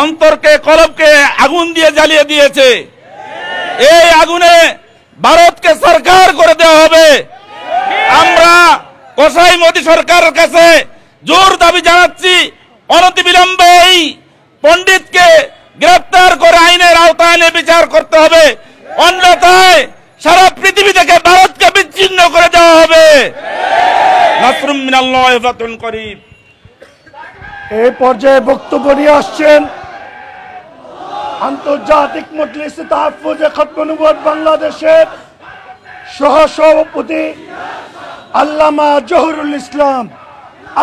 অন্তরকে কলবকে আগুন দিয়ে জ্বালিয়ে দিয়েছে। এই আগুনে ভারতকে সরকার করে দেওয়া হবে। আমরা কসাই মোদী সরকারের কাছে জোর দাবি জানাচ্ছি, অনতিবিলম্বে এই পণ্ডিতকে গ্রেফতার করে আইনের আওতায় এনে বিচার করতে হবে, অন্যথায় সারা পৃথিবী থেকে ভারতকে বিচ্ছিন্ন করে দেওয়া হবে। নাসরুম মিনাল্লাহি ওয়া ফাতহুন করিব। এই পর্যায়ে বক্তব্য নিয়ে আসছেন আন্তর্জাতিক মজলিসে তাহফুজে খতম নবুয়ত বাংলাদেশের সহসভাপতি আল্লামা জহুরুল ইসলাম।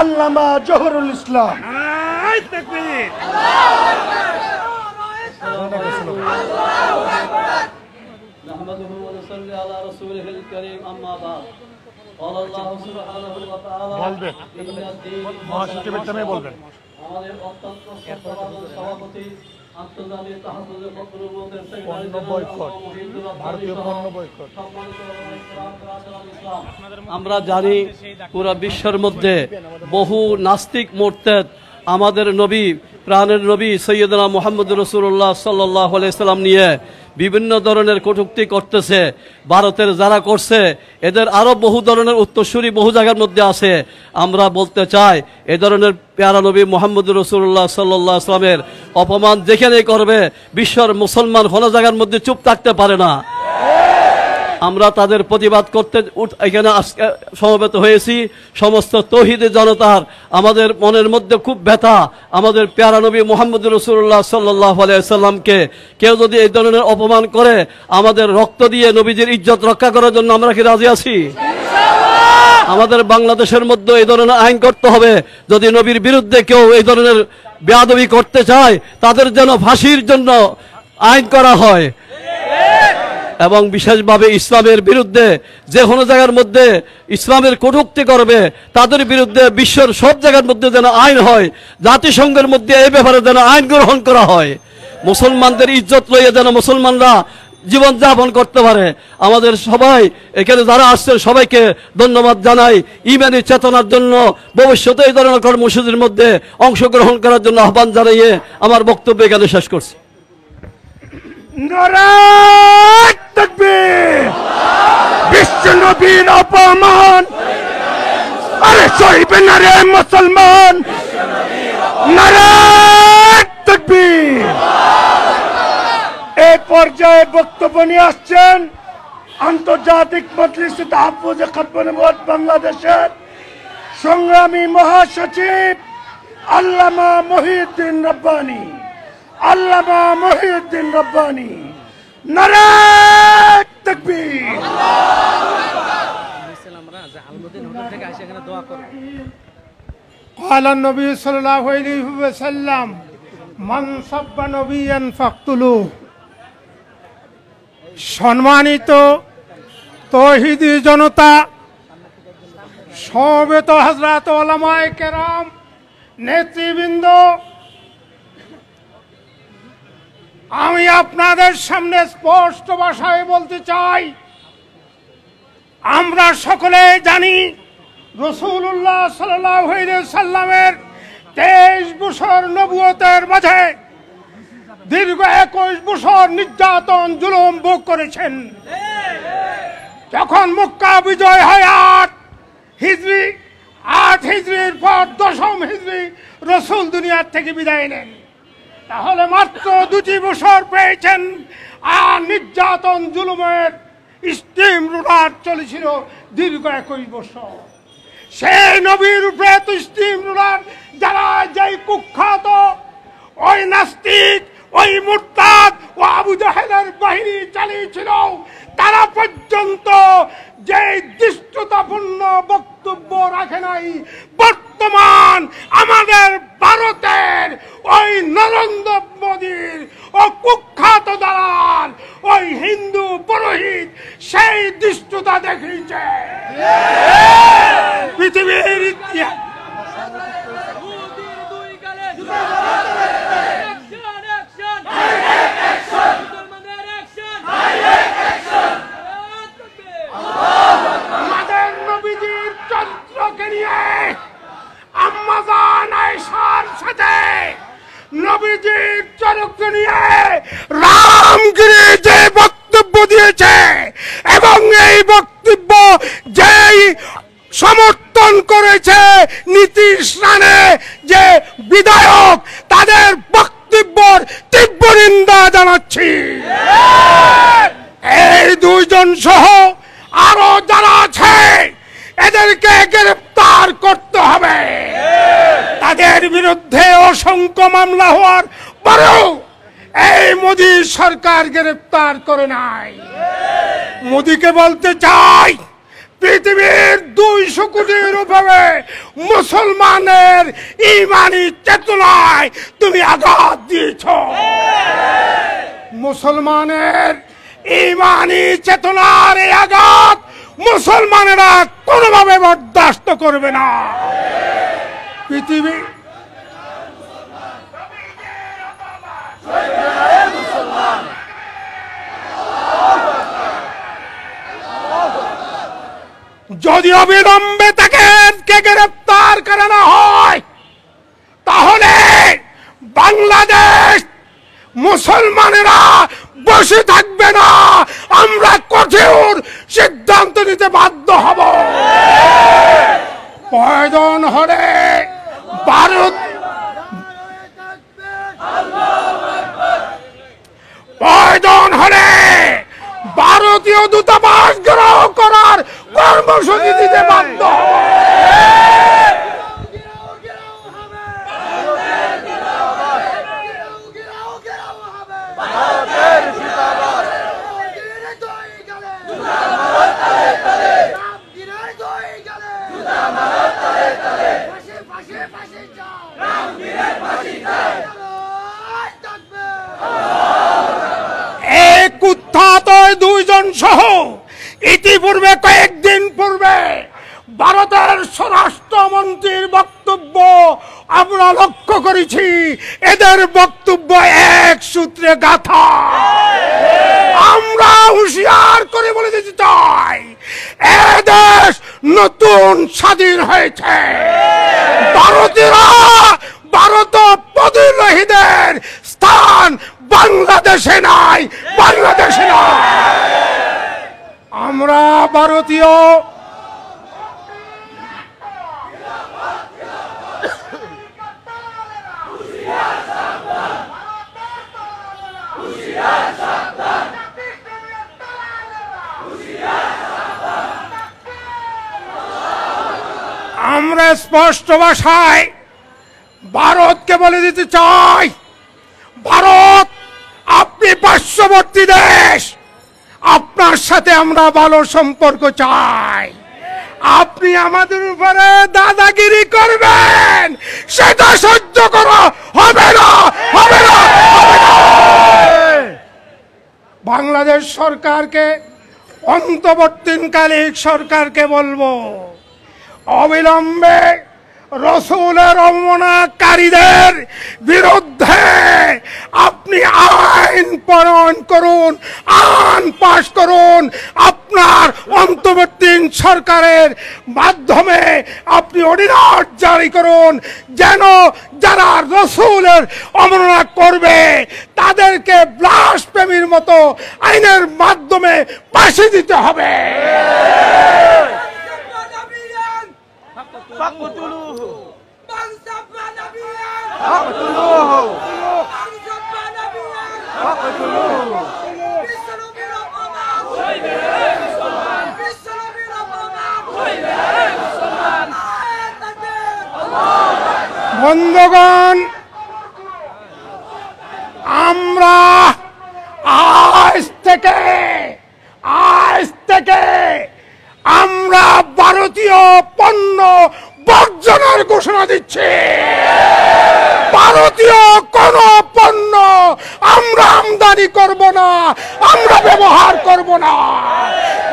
আল্লামা জহুরুল ইসলাম। আমরা জানি পুরো বিশ্বের মধ্যে বহু নাস্তিক মুরতাদ আমাদের নবী, প্রাণের নবী সৈয়দনা মুহাম্মদ রাসূলুল্লাহ সাল্লাল্লাহু আলাইহি সাল্লাম নিয়ে বিভিন্ন ধরনের কটূক্তি করতেছে। ভারতের যারা করছে এদের আরো বহু ধরনের উত্তরসূরি বহু জায়গার মধ্যে আছে। আমরা বলতে চাই এ ধরনের প্যারা নবী মুহাম্মদ রাসূলুল্লাহ সাল্লাল্লাহু আলাইহি সাল্লামের অপমান যেখানেই করবে বিশ্বের মুসলমান কোনো জায়গার মধ্যে চুপ থাকতে পারে না। আমরা তাদের প্রতিবাদ করতে এখানে আজকে সমবেত হয়েছি। সমস্ত তৌহিদি জনতার আমাদের মনের মধ্যে খুব ব্যথা। আমাদের প্যারা নবী মুহাম্মদ রাসূলুল্লাহ সাল্লাল্লাহু আলাইহি সাল্লামকে কেউ যদি এই ধরনের অপমান করে, আমাদের রক্ত দিয়ে নবীজির ইজ্জত রক্ষা করার জন্য আমরা কি রাজি আছি? আমাদের বাংলাদেশের মধ্যে এই ধরনের আইন করতে হবে। যদি নবীর বিরুদ্ধে কেউ এই ধরনের বেয়াদবি করতে চায়, তাদের যেন ফাঁসির জন্য আইন করা হয়। এবং বিশেষভাবে ইসলামের বিরুদ্ধে যে কোনো জায়গার মধ্যে ইসলামের কটূক্তি করবে তাদের বিরুদ্ধে বিশ্বের সব জায়গার মধ্যে যেন আইন হয়। জাতিসংঘের মধ্যে এই ব্যাপারে যেন আইন গ্রহণ করা হয়। মুসলমানদের ইজ্জত লইয়ে যেন মুসলমানরা জীবন যাপন করতে পারে। আমাদের সবাই এখানে যারা আসছেন সবাইকে ধন্যবাদ জানাই। ইমানি চেতনার জন্য ভবিষ্যতে এই ধরনের কর্মসূচির মধ্যে অংশগ্রহণ করার জন্য আহ্বান জানিয়ে আমার বক্তব্য এখানে শেষ করছি। নারায়ে তাকবীর। বিশ্ব নবীর অপমান আরে সইবে না রে মুসলমান। নারায়ে তাকবীর। এই পর্যায়ে বক্তব্য নিয়ে আসছেন আন্তর্জাতিক মজলিসে তাহফুজে খতম নবুয়ত বাংলাদেশের সংগ্রামী মহাসচিব আল্লামা মহিউদ্দিন রব্বানী। আল্লামা মহিউদ্দিন রব্বানী। নারায়ে তাকবীর। قال النبي صلى الله عليه وسلم من سب نبيا فاقتلوه। সম্মানিত তৌহিদি জনতা, সমবেত হযরত উলামায়ে কেরাম, নেতৃবৃন্দ, আমি আপনাদের সামনে স্পষ্ট ভাষায় বলতে চাই, আমরা সকলে জানি রাসূলুল্লাহ সাল্লাল্লাহু আলাইহি সাল্লামের 23 বছর নবুয়তের মাঝে দীর্ঘ 21 বছর নির্যাতন জুলুম ভোগ করেছেন। যখন মক্কা বিজয় হয় 8 হিজরির পর 10ম হিজরি রাসূল দুনিয়ার থেকে বিদায় নেন। তাহলে মাত্র 2 বছর পেয়েছেন। আর নির্যাতন জুলুমের স্টিম রোলার চলেছিল দীর্ঘ 21 বছর। সেই নবীর উপরে তো স্টিম রোলার যারা যেই কুখ্যাত ওই নাস্তিক, ওই মুরতাদ ও আবু জাহেলের বাহিনী চালিয়েছিল, তারা পর্যন্ত যে দৃষ্টতাপূর্ণ বক্তব্য রাখে নাই। বর্তমান আমাদের ভারতের ওই নরেন্দ্র মোদীর ও কুখ্যাত দালাল ওই হিন্দু পুরোহিত সেই দৃষ্টতা দেখিয়েছে। পৃথিবীর ইতিহাস আমাদের নবীজির চরিত্রকে নিয়ে আম্মা জান আয়েশার সাথে নবীজির স্বীকারোক্তি নিয়ে রামগিরি যে বক্তব্য দিয়েছে এবং এই বক্তব্য যেই সমর্থন করেছে নীতিশ রানে যে বিধায়ক, তাদের বক্তব্যের তীব্র নিন্দা জানাচ্ছি। এই দুইজন সহ আরো যারা আছে এদেরকে গ্রেফতার করতে হবে। তাদের বিরুদ্ধে অসংখ্য মামলা হওয়ার পরেও এই মোদী সরকার গ্রেফতার করে নাই। মোদীকে বলতে চাই, পৃথিবীর 200 কোটির উপরে মুসলমানের ইমানি চেতনায় তুমি আঘাত দিয়েছ। মুসলমানের ইমানি চেতনার এই আঘাত মুসলমানেরা কোনোভাবে বরদাস্ত করবে না। পৃথিবী যদি অবিলম্বে তাকে গ্রেফতার করানো হয় তাহলে বাংলাদেশ মুসলমানেরা বসে থাকবে না, আমরা কঠোর সিদ্ধান্ত নিতে বাধ্য হব। প্রয়োজন হলে ভারত প্রয়োজন হলে ভারতীয় দূতাবাস গ্রহণ করার কর্মসূচি দিতে বাধ্য হব। দুইজন সহ ইতিপূর্বে কয়েকদিন পূর্বে ভারতের স্বরাষ্ট্রমন্ত্রীর বক্তব্য আমরা লক্ষ্য করেছি। এদের বক্তব্য এক সূত্রে গাথা। আমরা হুঁশিয়ার করে বলে দিতে চাই, এদেশ নতুন স্বাধীন হয়েছে। ভারতীয়রা ভারত প্রতিরোধীদের স্থান বাংলাদেশে নাই, বাংলাদেশে নাই। আমরা ভারতীয় আমরা স্পষ্ট ভাষায় ভারতকে বলে দিতে চাই, ভারত আপনি পার্শ্ববর্তী দেশ, আপনার সাথে আমরা ভালো সম্পর্ক চাই। আপনি আমাদের উপরে দাদাগিরি করবেন, সেটা সহ্য করা হবে না, হবে না, হবে না। বাংলাদেশ সরকারকে, অন্তর্বর্তীকালীন সরকারকে বলবো, অবিলম্বে রসুলের অবমাননাকারীদের বিরুদ্ধে আপনি আইন প্রণয়ন করুন, আইন পাশ করুন। আপনার অন্তর্বর্তী সরকারের মাধ্যমে আপনি অর্ডিন্যান্স জারি করুন, যেন যারা রসুলের অবমাননা করবে তাদেরকে ব্লাসফেমির মতো আইনের মাধ্যমে ফাঁসি দিতে হবে। বন্ধুগণ, আমরা আজ থেকে আমরা ভারতীয় পণ্য বর্জনের ঘোষণা দিচ্ছি। ভারতীয় কোন পণ্য আমরা আমদানি করব না, আমরা ব্যবহার করব না।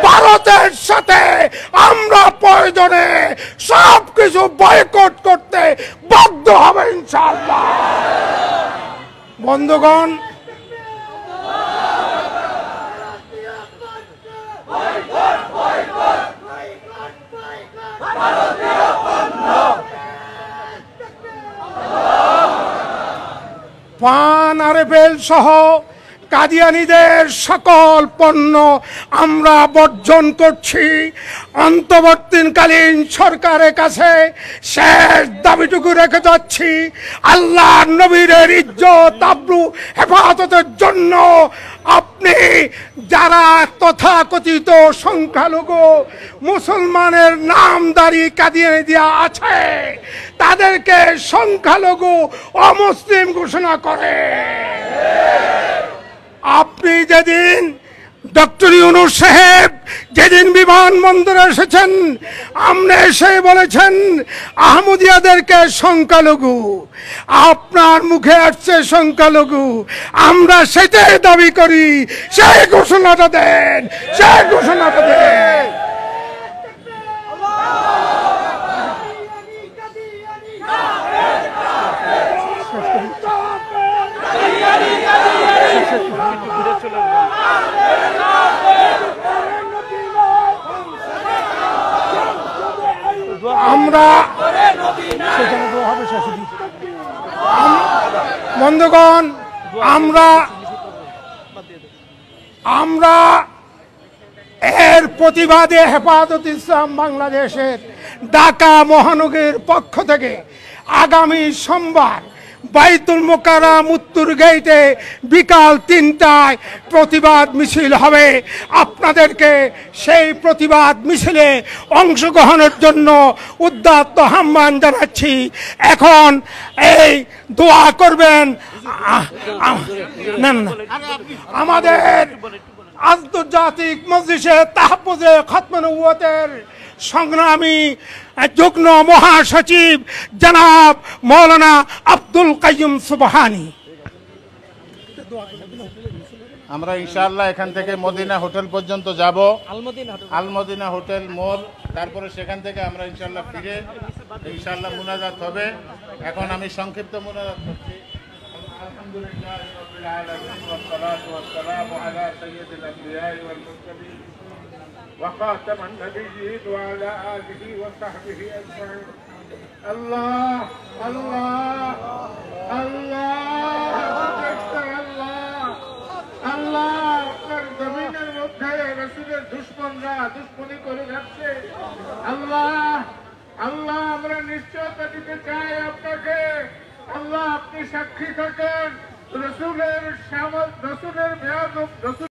ভারতের সাথে আমরা প্রয়োজনে সবকিছু বয়কট করতে বাধ্য হবে ইনশাআল্লাহ। বন্ধুগণ, পান আর বেল সহ কাদিয়ানীদের সকল পণ্য আমরা বর্জন করছি। অন্তর্বর্তীকালীন সরকারের কাছে শেষ দাবিটুকু রেখে যাচ্ছি, আল্লাহর নবীর ইজ্জত আবরু হেফাজতের জন্য আপনি যারা তথাকথিত সংখ্যালঘু মুসলমানের নামদারি কাদিয়ানী দেওয়া আছে তাদেরকে সংখ্যালঘু অমুসলিম ঘোষণা করে। আপনি যেদিন ডক্টর ইউনূস সাহেব যেদিন বিমানবন্দরে এসেছেন, আপনি এসে বলেছেন আহমদিয়াদেরকে সংখ্যালঘু, আপনার মুখে আসছে সংখ্যালঘু, আমরা সেটাই দাবি করি। সেই ঘোষণাটা দেন, সেই ঘোষণাটা দেন। আমরা বন্ধুগণ, আমরা এর প্রতিবাদে হেফাজত ইসলাম বাংলাদেশের ঢাকা মহানগরীর পক্ষ থেকে আগামী সোমবার বাইতুল মোকাররম উত্তর গেটে বিকাল 3টায় প্রতিবাদ মিছিল হবে। আপনাদেরকে সেই প্রতিবাদ মিছিলে অংশগ্রহণের জন্য উদাত্ত আহ্বান জানাচ্ছি। এখন এই দোয়া করবেন না না আমাদের আন্তর্জাতিক মজলিসে তাহফুজে খতমে নবুয়তের সংগ্রামী যুগ্ম মহাসচিব জনাব মৌলানা আব্দুল কাইয়ুম সুবহানী। আমরা ইনশাআল্লাহ এখান থেকে মদিনা হোটেল পর্যন্ত যাব, আলমদিনা হোটেল মোল, তারপরে সেখান থেকে আমরা ইনশাআল্লাহ ফিরে ইনশাআল্লাহ মুনাজাত হবে। এখন আমি সংক্ষিপ্ত মুনাজাত করছি। আলহামদুলিল্লাহ রাব্বিল আলামিন ওয়াস সালাতু ওয়াস সালামু আলা সাইয়্যিদিল আমবিয়া ওয়াল মুরসালিন ওয়া খাতামান নাবিয়্যিন ওয়া আলা আলিহি ওয়া সাহবিহি আজমাইন। আল্লাহ আল্লাহ আল্লাহ আপনার জমিনের মধ্যে রাসূলের দুশমনরা দুশমনি করে যাচ্ছে। আল্লাহ আল্লাহ আমরা নিশ্চয়তা দিতে চাই আপনাকে। আল্লাহ আপনি সাক্ষী থাকেন, রসুলের মেয়াদ